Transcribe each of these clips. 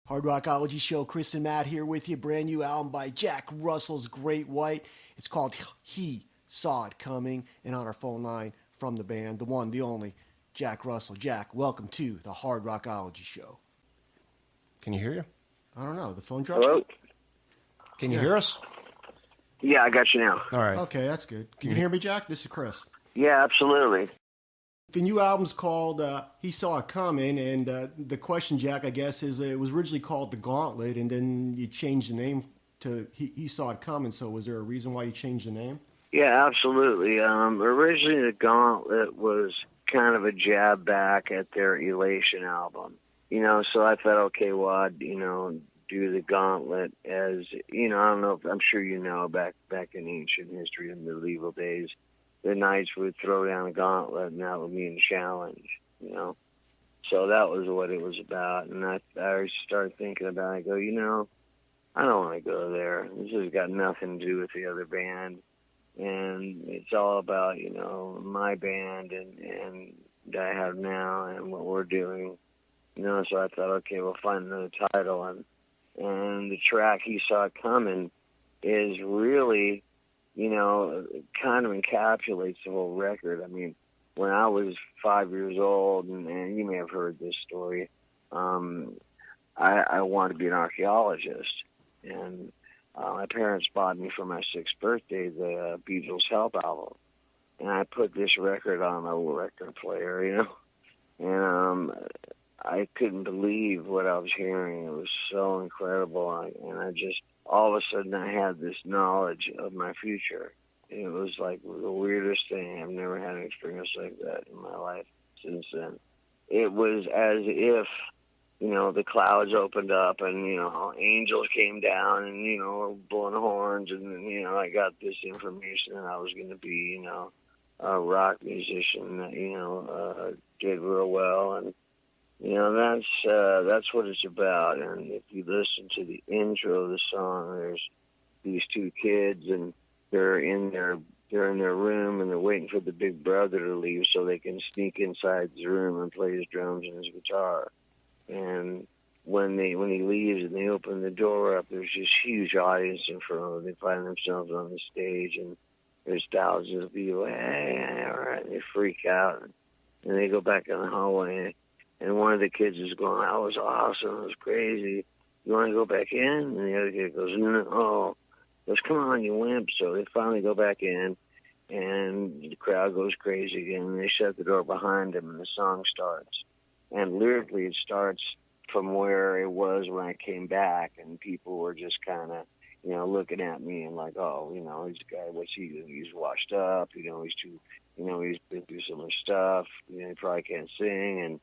Hard Rockology Show, Chris and Matt here with you. Brand new album by Jack Russell's Great White. It's called He Saw It Coming. And on our phone line from the band, the one, the only, Jack Russell. Jack, welcome to the Hard Rockology Show. Can you hear you? I don't know. The phone dropped? Hello? Can you hear us? Yeah, I got you now. All right. Okay, that's good. Can you hear me, Jack? This is Chris. Yeah, absolutely. The new album's called He Saw It Coming, and the question, Jack, I guess, is it was originally called The Gauntlet, and then you changed the name to He Saw It Coming, so was there a reason why you changed the name? Yeah, absolutely. Originally, The Gauntlet was kind of a jab back at their Elation album. So I thought, okay, well, I'd, do The Gauntlet as, I don't know, I'm sure back in ancient history in medieval days, the knights would throw down a gauntlet, and that would mean a challenge, So that was what it was about. And I started thinking about it. I go, I don't want to go there. This has got nothing to do with the other band. And it's all about, my band and that I have now and what we're doing. So I thought, okay, we'll find another title. And the track He Saw It Coming is really, kind of encapsulates the whole record. I mean, when I was 5 years old, and you may have heard this story, I wanted to be an archaeologist. And my parents bought me for my 6th birthday the Beatles' Help album. And I put this record on a record player, And I couldn't believe what I was hearing. It was so incredible. And I just, all of a sudden, I had this knowledge of my future. It was like the weirdest thing. I've never had an experience like that in my life since then. It was as if, the clouds opened up and, angels came down and, were blowing horns. And, I got this information that I was going to be, a rock musician that, did real well. And, that's what it's about. And if you listen to the intro of the song, there's these two kids, and they're in their room, and they're waiting for the big brother to leave so they can sneak inside his room and play his drums and his guitar. And when he leaves and they open the door up, there's this huge audience in front of them. They find themselves on the stage, and there's thousands of people. Hey, all right, and they freak out, and they go back in the hallway. And one of the kids is going, "That was awesome. It was crazy. You want to go back in?" And the other kid goes, "No." He goes, "Come on, you wimp." So they finally go back in, and the crowd goes crazy again. And they shut the door behind them, and the song starts. And lyrically, it starts from where it was when I came back, and people were just kind of, looking at me and like, "Oh, this guy, what's he doing? He's washed up. He's too, he's been through so much stuff. He probably can't sing." And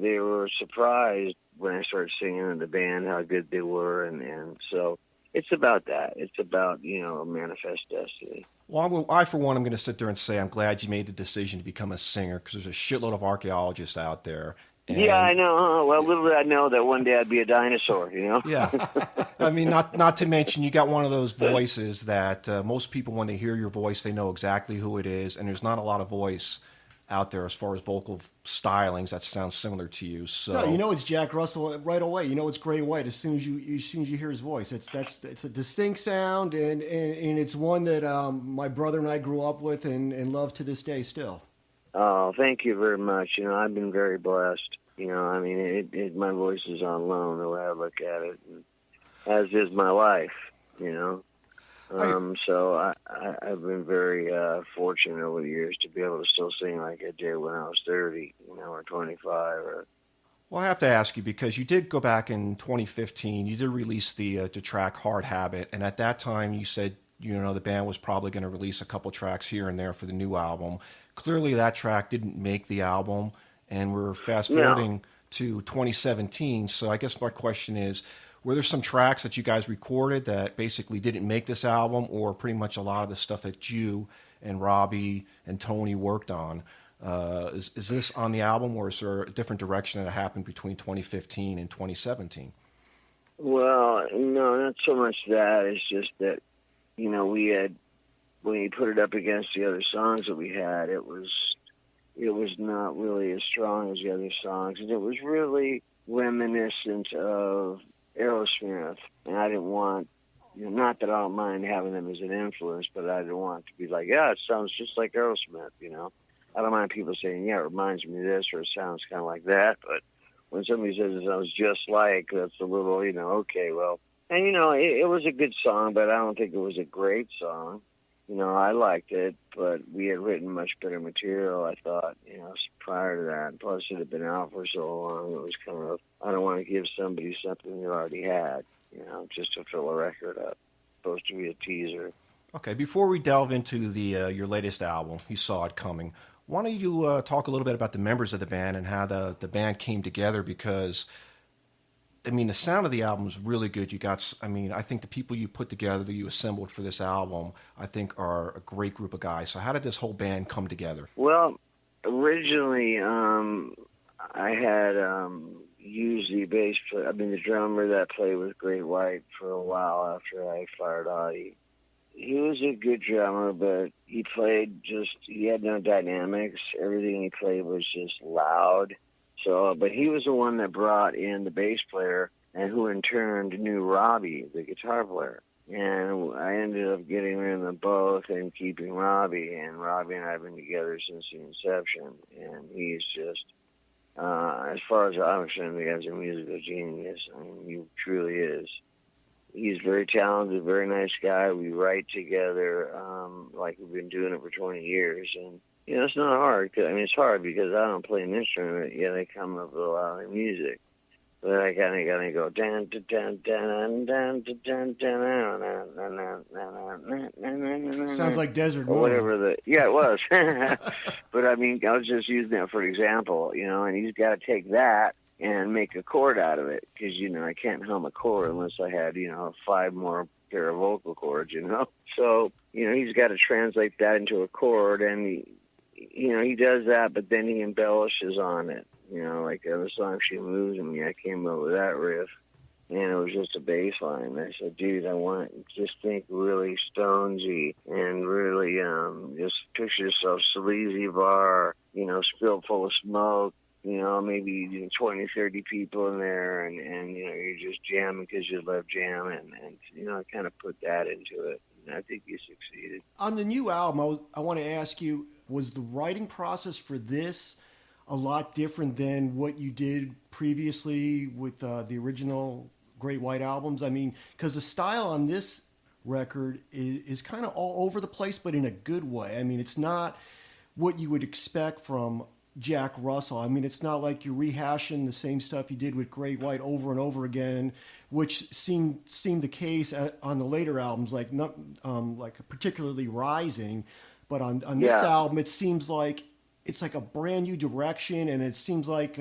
they were surprised when I started singing in the band how good they were. And so it's about that. It's about, manifest destiny. Well, I, for one, I'm going to sit there and say I'm glad you made the decision to become a singer, because there's a shitload of archaeologists out there. And yeah, I know. Well, little did I know that one day I'd be a dinosaur, Yeah. I mean, not to mention you got one of those voices that most people, when they hear your voice, they know exactly who it is, and there's not a lot of voice out there as far as vocal stylings that sounds similar to you. So No, it's Jack Russell right away. It's Great White as soon as you hear his voice. It's a distinct sound, and it's one that my brother and I grew up with and love to this day still. Oh, thank you very much. I've been very blessed. My voice is on loan the way I look at it, and as is my life. So I've been very fortunate over the years to be able to still sing like I did when I was 30, or 25. Well, I have to ask you, because you did go back in 2015. You did release the track Hard Habit, and at that time you said the band was probably going to release a couple tracks here and there for the new album. Clearly, that track didn't make the album, and we're fast forwarding to 2017. So I guess my question is, were there some tracks that you guys recorded that basically didn't make this album, or pretty much a lot of the stuff that you and Robbie and Tony worked on? Is this on the album, or is there a different direction that happened between 2015 and 2017? Well, no, not so much that. It's just that, we had, when you put it up against the other songs that we had, it was it was not really as strong as the other songs, and it was really reminiscent of Aerosmith. And I didn't want, not that I don't mind having them as an influence, but I didn't want it to be like, yeah, it sounds just like Aerosmith, I don't mind people saying, yeah, it reminds me of this, or it sounds kind of like that, but when somebody says it sounds just like, that's a little, okay, well. And, it was a good song, but I don't think it was a great song. I liked it, but we had written much better material, I thought, prior to that. Plus, it had been out for so long, it was kind of, I don't want to give somebody something they already had, just to fill a record up. It's supposed to be a teaser. Okay, before we delve into the your latest album, You Saw It Coming, why don't you talk a little bit about the members of the band and how the band came together? Because, the sound of the album is really good. I think the people you put together, that you assembled for this album, I think are a great group of guys. So how did this whole band come together? Well, originally, I had used the drummer that played with Great White for a while after I fired Audie. He was a good drummer, but he had no dynamics. Everything he played was just loud. So, but he was the one that brought in the bass player, and who in turn knew Robbie, the guitar player. And I ended up getting rid of them both and keeping Robbie. And Robbie and I have been together since the inception. And he's just, as far as I'm concerned, the guy's a musical genius. He truly is. He's very talented, very nice guy. We write together like we've been doing it for 20 years. And, it's not hard. It's hard because I don't play an instrument, yet I come up with a lot of music. But I kind of gotta go down, down, down, down, down, down. Sounds like Desert Moon. Whatever yeah, it was. But I was just using that for example, and he's got to take that and make a chord out of it, because I can't hum a chord unless I had 5 more pair of vocal cords, So he's got to translate that into a chord, and he does that, but then he embellishes on it. Like the song "She Moves Me," I came up with that riff, and it was just a bass line. I said, dude, I want to just think really Stonesy and really just picture yourself sleazy bar, spilled full of smoke. Maybe 20, 30 people in there, and you're just jamming because you love jamming, and I kind of put that into it. And I think you succeeded. On the new album, I want to ask you, was the writing process for this a lot different than what you did previously with the original Great White albums? Because the style on this record is kind of all over the place, but in a good way. It's not what you would expect from Jack Russell. It's not like you're rehashing the same stuff you did with Great White over and over again, which seemed the case on the later albums, like particularly Rising. But on this album, it seems like it's like a brand new direction, and it seems like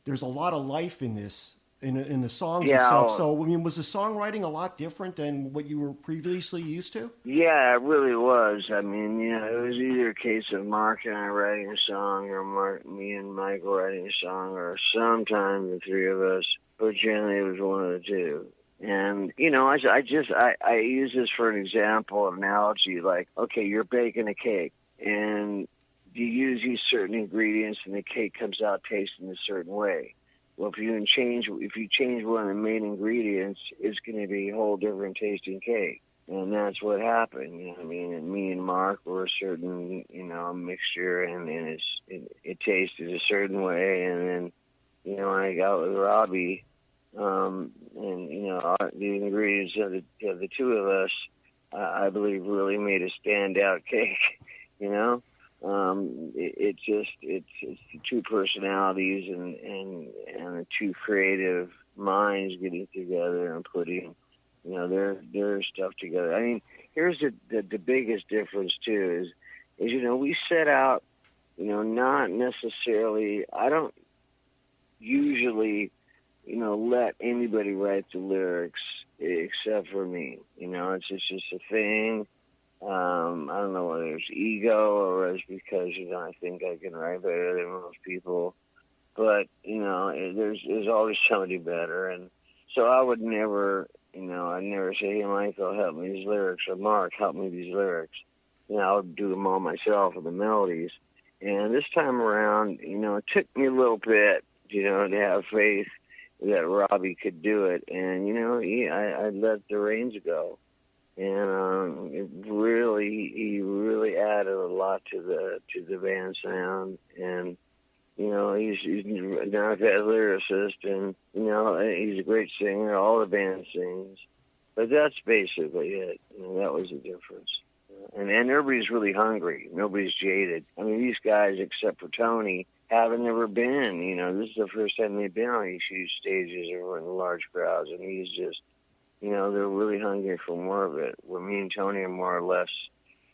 there's a lot of life in this. In the songs and stuff. So, was the songwriting a lot different than what you were previously used to? Yeah, it really was. It was either a case of Mark and I writing a song, or me and Michael writing a song, or sometimes the three of us, but generally it was one of the two. And, I use this for an example, an analogy, like, okay, you're baking a cake, and you use these certain ingredients, and the cake comes out tasting a certain way. Well, if you change one of the main ingredients, it's going to be a whole different tasting cake, and that's what happened. And me and Mark were a certain, mixture, and it tasted a certain way. And then, I got with Robbie, and the ingredients of the two of us, I believe, really made a standout cake. It's the two personalities and the two creative minds getting together and putting, their stuff together. Here's the biggest difference too is we set out, not necessarily. I don't usually, let anybody write the lyrics except for me. It's just a thing. I don't know whether it's ego or it's because, I think I can write better than most people. But, there's always somebody better. And so I would never, I'd never say, hey, Michael, help me these lyrics, or Mark, help me these lyrics. I would do them all myself with the melodies. And this time around, it took me a little bit, to have faith that Robbie could do it. And, I let the reins go. And he really added a lot to the band sound. And, he's now a lyricist, and, he's a great singer. All the band sings. But that's basically it. That was the difference. And everybody's really hungry. Nobody's jaded. I mean, these guys, except for Tony, haven't never been. This is the first time they've been on these huge stages or in large crowds. And he's just, they're really hungry for more of it. Where me and Tony are more or less,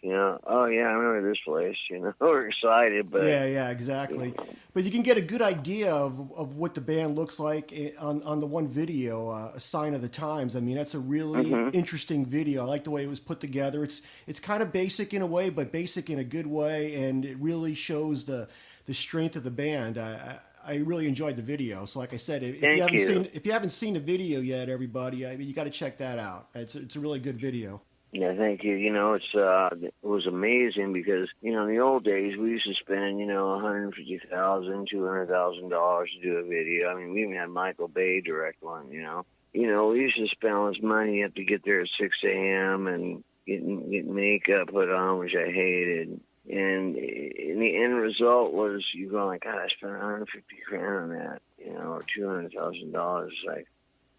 oh, yeah, I remember this place. We're excited. But yeah, exactly. But you can get a good idea of what the band looks like on the one video, A Sign of the Times. I mean, that's a really interesting video. I like the way it was put together. It's kind of basic in a way, but basic in a good way, and it really shows the strength of the band. I really enjoyed the video. So, like I said, if you haven't seen the video yet, everybody, I mean, you got to check that out. It's a really good video. Yeah, thank you. It was amazing because, in the old days, we used to spend, $150,000, $200,000 to do a video. I mean, we even had Michael Bay direct one, we used to spend all this money. You have to get there at 6 a.m. and get makeup put on, which I hated. And the end result was you go like, God, I spent $150,000 on that, or $200,000. Like,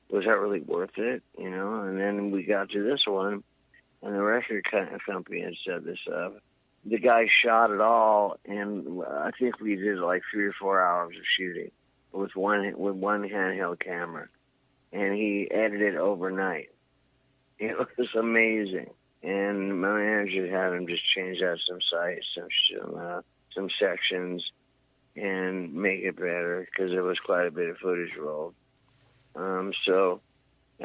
was that really worth it? And then we got to this one. And the record company had set this up. The guy shot it all, and I think we did like 3 or 4 hours of shooting with one handheld camera, and he edited overnight. It was amazing, and my manager had him just change out some sites, some sections, and make it better because there was quite a bit of footage rolled. So.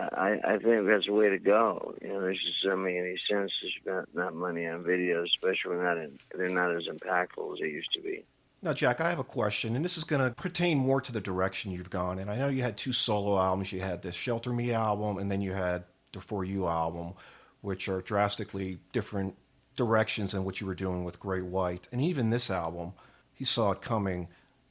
I think that's the way to go. There's just so many sense to spend that money on videos, especially when they're not as impactful as they used to be. Now, Jack, I have a question, and this is going to pertain more to the direction you've gone. And I know you had 2 solo albums. You had the Shelter Me album, and then you had the For You album, which are drastically different directions than what you were doing with Great White. And even this album, He Saw It Coming,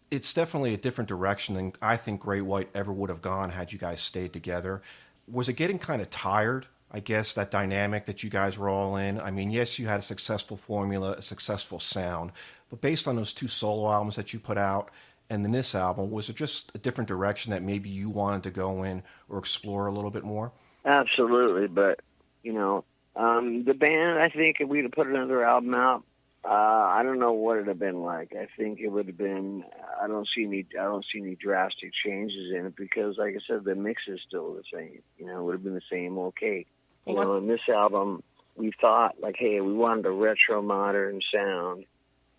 it's definitely a different direction than I think Great White ever would have gone had you guys stayed together. Was it getting kind of tired, I guess, that dynamic that you guys were all in? I mean, yes, you had a successful formula, a successful sound, but based on those 2 solo albums that you put out and then this album, was it just a different direction that maybe you wanted to go in or explore a little bit more? Absolutely, but, the band, I think if we'd have put another album out, I don't know what it'd have been like. I think it would have been. I don't see any drastic changes in it because, like I said, the mix is still the same. It would have been the same old cake. In this album, we thought like, hey, we wanted a retro modern sound,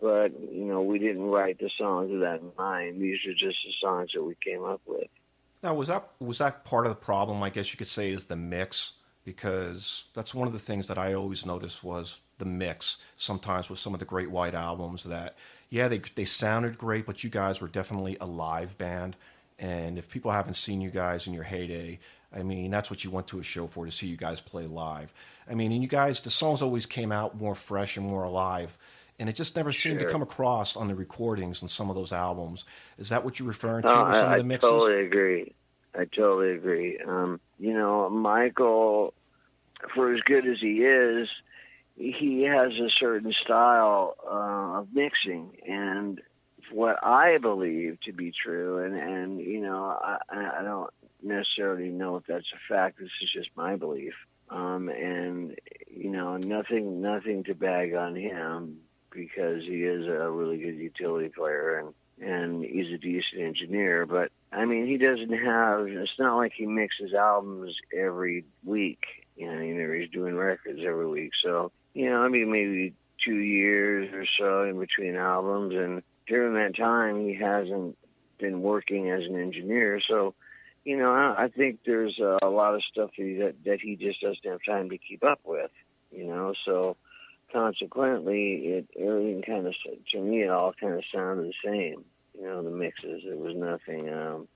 but we didn't write the songs with that in mind. These are just the songs that we came up with. Now, was that part of the problem? I guess you could say is the mix, because that's one of the things that I always noticed was the mix sometimes with some of the Great White albums that, yeah, they sounded great, but you guys were definitely a live band. And if people haven't seen you guys in your heyday, I mean, that's what you went to a show for, to see you guys play live. I mean, and you guys, the songs always came out more fresh and more alive, and it just never seemed to come across on the recordings on some of those albums. Is that what you're referring to with some of the mixes? I totally agree. Michael, for as good as he is, he has a certain style of mixing, and what I believe to be true, and I don't necessarily know if that's a fact. This is just my belief, and nothing to bag on him because he is a really good utility player and he's a decent engineer. But I mean, he doesn't have. It's not like he mixes albums every week. He's doing records every week, so. Maybe 2 years or so in between albums. And during that time, he hasn't been working as an engineer. So, I think there's a lot of stuff that he just doesn't have time to keep up with, So, consequently, everything kind of, to me, it all kind of sounded the same, the mixes. There was nothing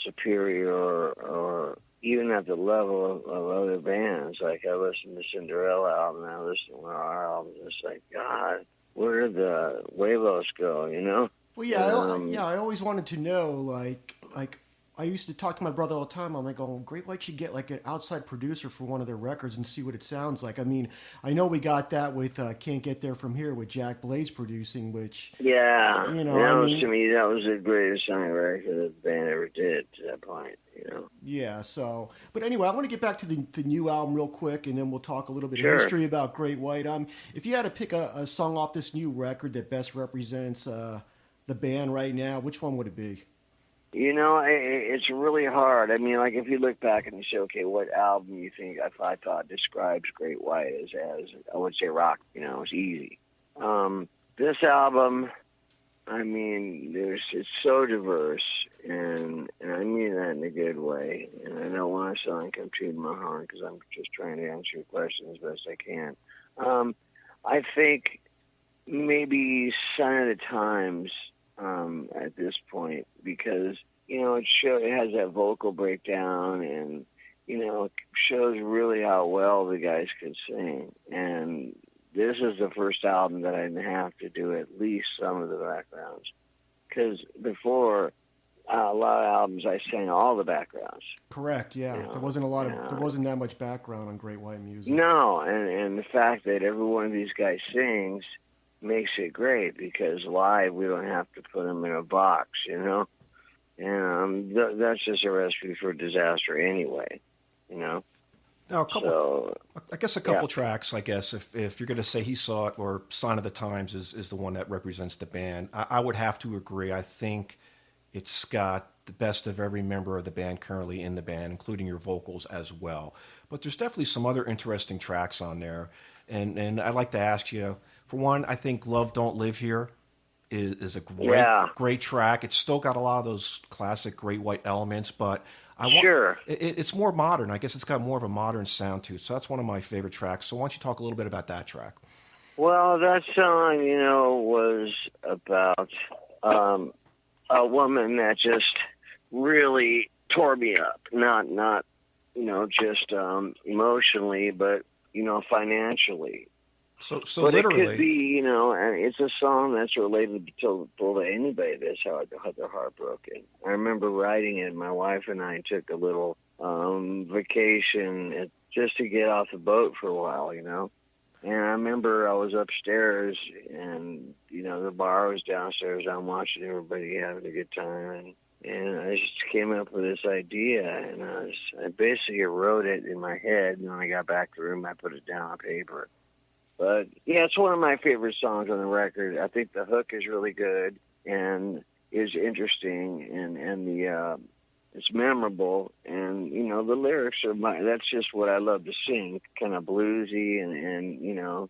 superior or even at the level of other bands. Like I listened to Cinderella album, and I listened to our albums. It's like, God, where did the huevos go? You know? Well, yeah, I always wanted to know, like I used to talk to my brother all the time. I'm like, oh, Great White should get like an outside producer for one of their records and see what it sounds like. I mean, I know we got that with Can't Get There From Here with Jack Blades producing, which Yeah, you know, that I was mean, to me that was the greatest songwriter the band ever did to that point. You know. yeah. So, but anyway, I want to get back to the new album real quick, and then we'll talk a little bit Sure. of history about Great White. If you had to pick a song off this new record that best represents the band right now, which one would it be? You know, it's really hard. I mean, like if you look back and you say, okay, what album you think I thought describes Great White as I would say rock. You know, it's easy. This album, I mean, it's so diverse, and I mean that in a good way. And I don't want to sound like I'm tooting my horn because I'm just trying to answer your question as best I can. I think maybe Sign of the Times at this point, because you know it has that vocal breakdown, and you know it shows really how well the guys could sing. And this is the first album that I didn't have to do at least some of the backgrounds, because before a lot of albums I sang all the backgrounds. Correct. Yeah, You know, there wasn't a lot of there wasn't that much background on Great White music. No, and the fact that every one of these guys sings makes it great, because live we don't have to put them in a box, you know, and that's just a recipe for disaster anyway, you know. Now, I guess a couple yeah. tracks. I guess if you're going to say He Saw It or Sign of the Times is the one that represents the band, I would have to agree. I think it's got the best of every member of the band currently in the band, including your vocals as well. But there's definitely some other interesting tracks on there, and I'd like to ask you. For one, I think Love Don't Live Here is a great track. It's still got a lot of those classic Great White elements, but it's more modern. I guess it's got more of a modern sound to it. So that's one of my favorite tracks. So why don't you talk a little bit about that track? Well, that song, you know, was about a woman that just really tore me up. Not you know, just emotionally, but you know, financially. So but literally, it could be, you know, and it's a song that's related to anybody that's how they're heartbroken. I remember writing it. My wife and I took a little vacation just to get off the boat for a while, you know. And I remember I was upstairs, and you know the bar was downstairs. I'm watching everybody having a good time, and I just came up with this idea, and I basically wrote it in my head. And when I got back to the room, I put it down on paper. But yeah, it's one of my favorite songs on the record. I think the hook is really good and is interesting, and the it's memorable, and you know the lyrics are that's just what I love to sing, kind of bluesy, and you know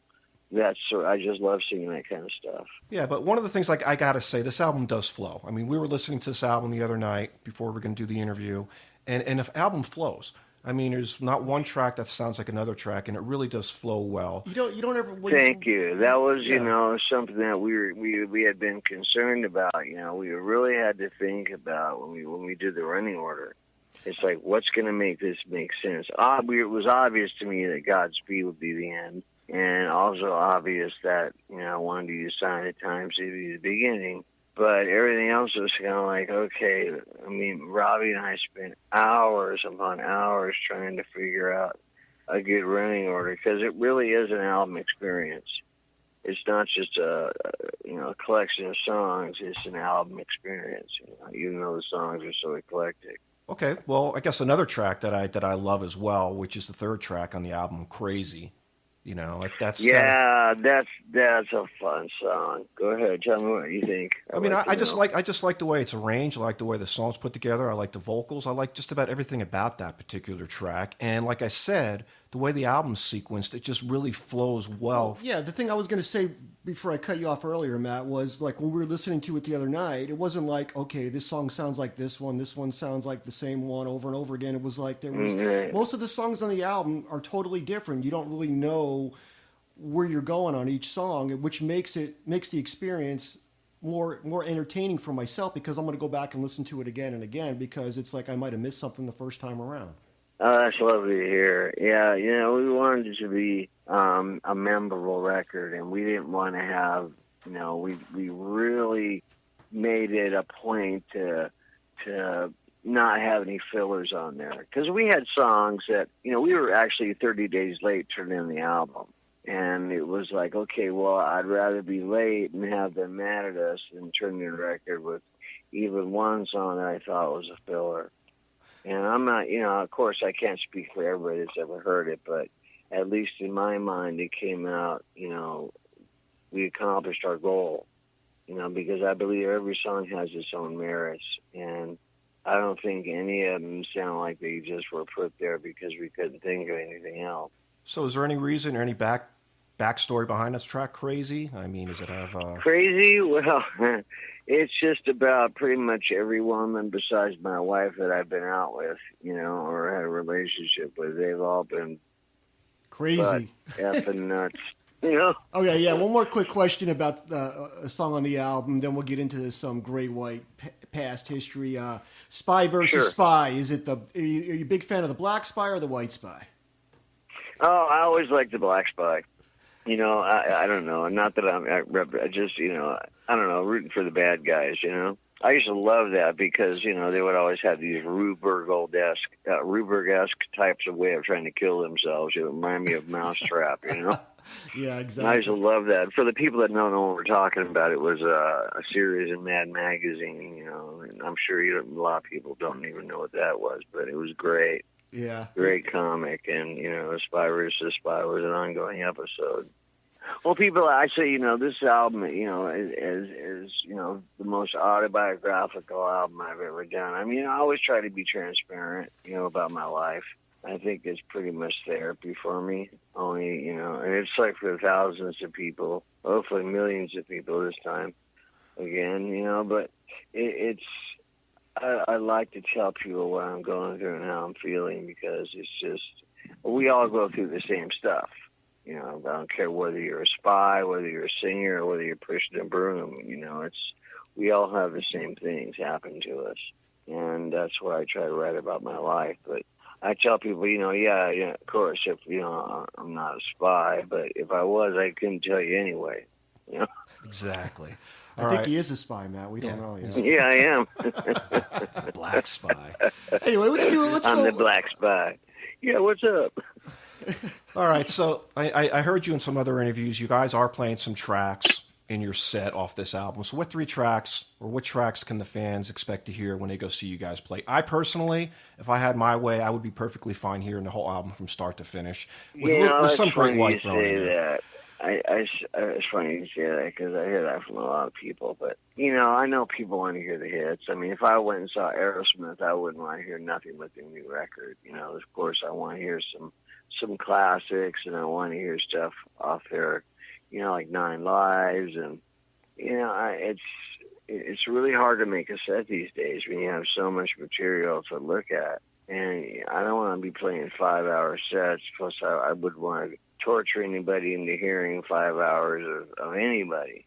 I just love singing that kind of stuff. Yeah, but one of the things, like, I gotta say, this album does flow. I mean, we were listening to this album the other night before we were going to do the interview, and the album flows. I mean, there's not one track that sounds like another track, and it really does flow well. You don't ever. Thank you. That was, you know, something that we had been concerned about. You know, we really had to think about when we did the running order. It's like, what's going to make this make sense? It was obvious to me that Godspeed would be the end, and also obvious that, you know, I wanted to use Sign of the Times to be the beginning. But everything else was kind of like, okay, I mean, Robbie and I spent hours upon hours trying to figure out a good running order, because it really is an album experience. It's not just a collection of songs. It's an album experience, you know, even though the songs are so eclectic. Okay, well, I guess another track that I love as well, which is the third track on the album, Crazy. You know, that's a fun song. Go ahead, tell me what you think. I just like the way it's arranged. I like the way the song's put together. I like the vocals. I like just about everything about that particular track. And like I said, the way the album's sequenced, it just really flows well. Yeah, the thing I was going to say before I cut you off earlier, Matt, was like when we were listening to it the other night, it wasn't like, okay, this song sounds like this one sounds like the same one over and over again. It was like there was most of the songs on the album are totally different. You don't really know where you're going on each song, which makes the experience more entertaining for myself, because I'm going to go back and listen to it again and again, because it's like I might have missed something the first time around. Oh, that's lovely to hear. Yeah, we wanted it to be a memorable record, and we didn't want to have, we really made it a point to not have any fillers on there, because we had songs that, we were actually 30 days late turning in the album, and it was like, okay, well, I'd rather be late and have them mad at us than turn in a record with even one song that I thought was a filler. And I'm not, of course I can't speak for everybody that's ever heard it, but at least in my mind it came out, we accomplished our goal, because I believe every song has its own merits. And I don't think any of them sound like they just were put there because we couldn't think of anything else. So is there any reason or any backstory behind this track, Crazy? I mean, does it have... Crazy? Well... It's just about pretty much every woman besides my wife that I've been out with, or had a relationship with. They've all been crazy, effing nuts, Okay, yeah. One more quick question about a song on the album, then we'll get into some Great White past history. Spy versus Spy. Is it are you a big fan of the Black Spy or the White Spy? Oh, I always liked the Black Spy. I don't know. Not that I just, I don't know, rooting for the bad guys, I used to love that because, they would always have these Ruberg-esque types of way of trying to kill themselves. It would remind me of Mousetrap, Yeah, exactly. I used to love that. For the people that don't know what we're talking about, it was a series in Mad Magazine, and I'm sure a lot of people don't even know what that was, but it was great. Yeah. Great comic, and, Spy vs. Spy was an ongoing episode. Well, people, I say, this album, is the most autobiographical album I've ever done. I mean, I always try to be transparent, about my life. I think it's pretty much therapy for me. Only, and it's like for thousands of people, hopefully millions of people this time again, but I like to tell people what I'm going through and how I'm feeling, because it's just, we all go through the same stuff. I don't care whether you're a spy, whether you're a singer, or whether you're pushing a broom. We all have the same things happen to us, and that's what I try to write about my life. But I tell people, yeah, of course, if I'm not a spy, but if I was, I couldn't tell you anyway. Exactly. I think he is a spy, Matt. We don't know yet. Yeah, I am. Black Spy. Anyway, let's go. I'm the Black Spy. Yeah, what's up? All right, so I heard you in some other interviews. You guys are playing some tracks in your set off this album. So what tracks can the fans expect to hear when they go see you guys play? I personally, if I had my way, I would be perfectly fine hearing the whole album from start to finish. With some Great White thrown in there. It's funny you say that, because I hear that from a lot of people. But, I know people want to hear the hits. I mean, if I went and saw Aerosmith, I wouldn't want to hear nothing but their new record. Of course, I want to hear some classics, and I want to hear stuff off their, like Nine Lives. And, it's really hard to make a set these days when you have so much material to look at. And I don't want to be playing 5-hour sets. Plus, I would want to torture anybody into hearing 5 hours of anybody,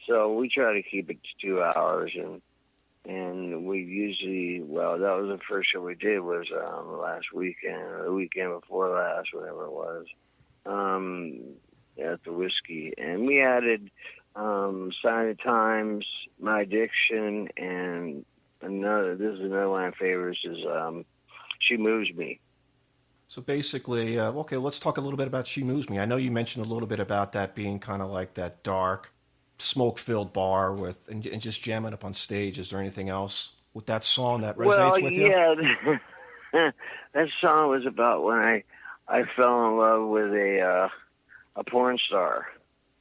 So we try to keep it to 2 hours, and we usually, that was the first show we did was last weekend, or the weekend before last, whatever it was, at the Whiskey. And we added Sign of Times, My Addiction, and this is another one of my favorites, is She Moves Me. So basically, okay, let's talk a little bit about She Moves Me. I know you mentioned a little bit about that being kind of like that dark, smoke-filled bar and just jamming up on stage. Is there anything else with that song that resonates with you? Yeah, that song was about when I fell in love with a porn star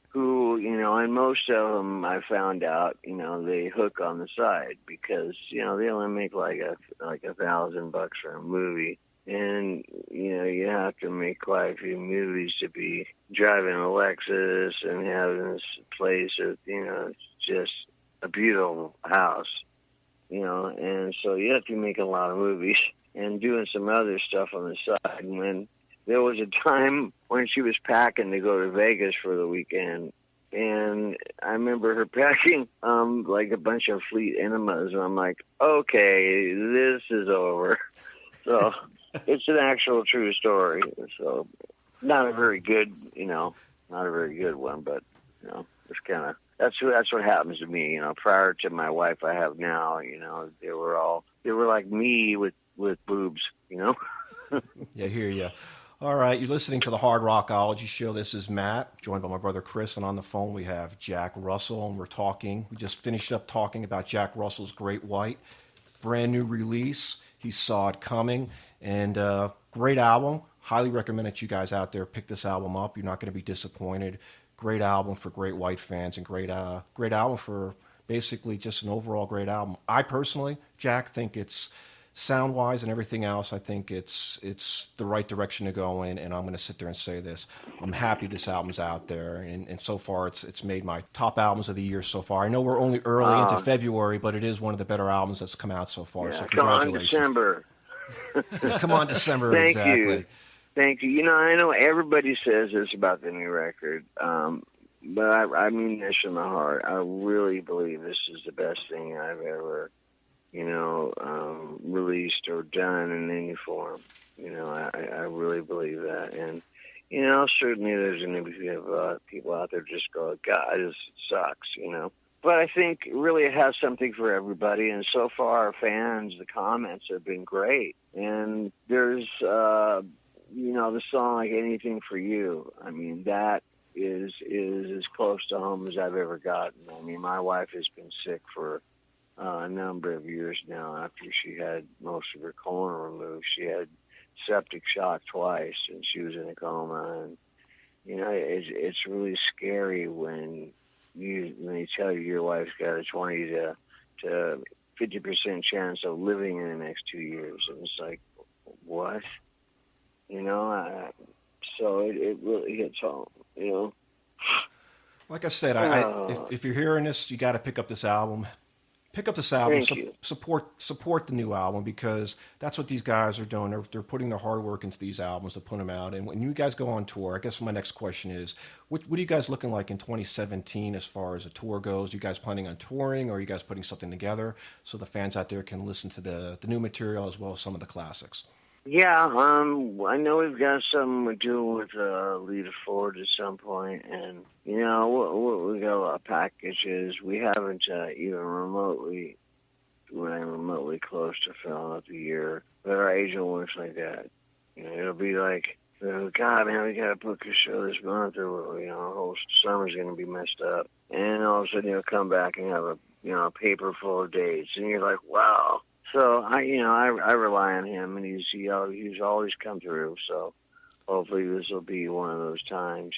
who, and most of them I found out, they hook on the side because, they only make like $1,000 for a movie. And, you have to make quite a few movies to be driving a Lexus and having this place with, just a beautiful house, and so you have to make a lot of movies and doing some other stuff on the side. And when there was a time when she was packing to go to Vegas for the weekend, and I remember her packing like a bunch of Fleet Enemas, and I'm like, okay, this is over. So it's an actual true story. So not a very good, not a very good one, but it's kind of that's what happens to me. Prior to my wife I have now, they were like me with boobs. Yeah, I hear you. All right, you're listening to the Hard Rockology Show. This is Matt, joined by my brother Chris, and on the phone we have Jack Russell, and we just finished up talking about Jack Russell's Great White, brand new release. He saw it coming, and great album. Highly recommend that you guys out there pick this album up. You're not going to be disappointed. Great album for Great White fans, and great album for basically just an overall great album. I personally, Jack, think it's sound-wise and everything else, I think it's the right direction to go in, and I'm going to sit there and say this. I'm happy this album's out there, and so far it's made my top albums of the year so far. I know we're only early into February, but it is one of the better albums that's come out so far, so congratulations. Come on, December. Come on, December, Thank exactly. You. Thank you. I know everybody says this about the new record, but I mean this in my heart. I really believe this is the best thing I've ever released or done in any form. I really believe that. And, certainly there's going to be people out there just go, God, this sucks, But I think really it has something for everybody. And so far, our fans, the comments have been great. And there's, the song Like Anything for You. I mean, that is as close to home as I've ever gotten. I mean, my wife has been sick for a number of years now. After she had most of her colon removed, she had septic shock twice, and she was in a coma. And it's really scary when they tell you your wife's got a 20 to 50% chance of living in the next 2 years, and it's like, what? So it really hits home. Like I said, if you're hearing this, you got to pick up this album. Pick up this album. Support the new album, because that's what these guys are doing. They're putting their hard work into these albums to put them out. And when you guys go on tour, I guess my next question is, what are you guys looking like in 2017 as far as a tour goes? You guys planning on touring, or are you guys putting something together so the fans out there can listen to the new material as well as some of the classics? Yeah, I know we've got something we're doing with Lead Forward at some point, and we got a lot of packages. We haven't even remotely close to filling up the year, but our agent works like that. It'll be like, God, man, we got to book a show this month, or our whole summer's going to be messed up, and all of a sudden he'll come back and have a paper full of dates, and you're like, wow. So I rely on him, and he's always come through. So hopefully this will be one of those times,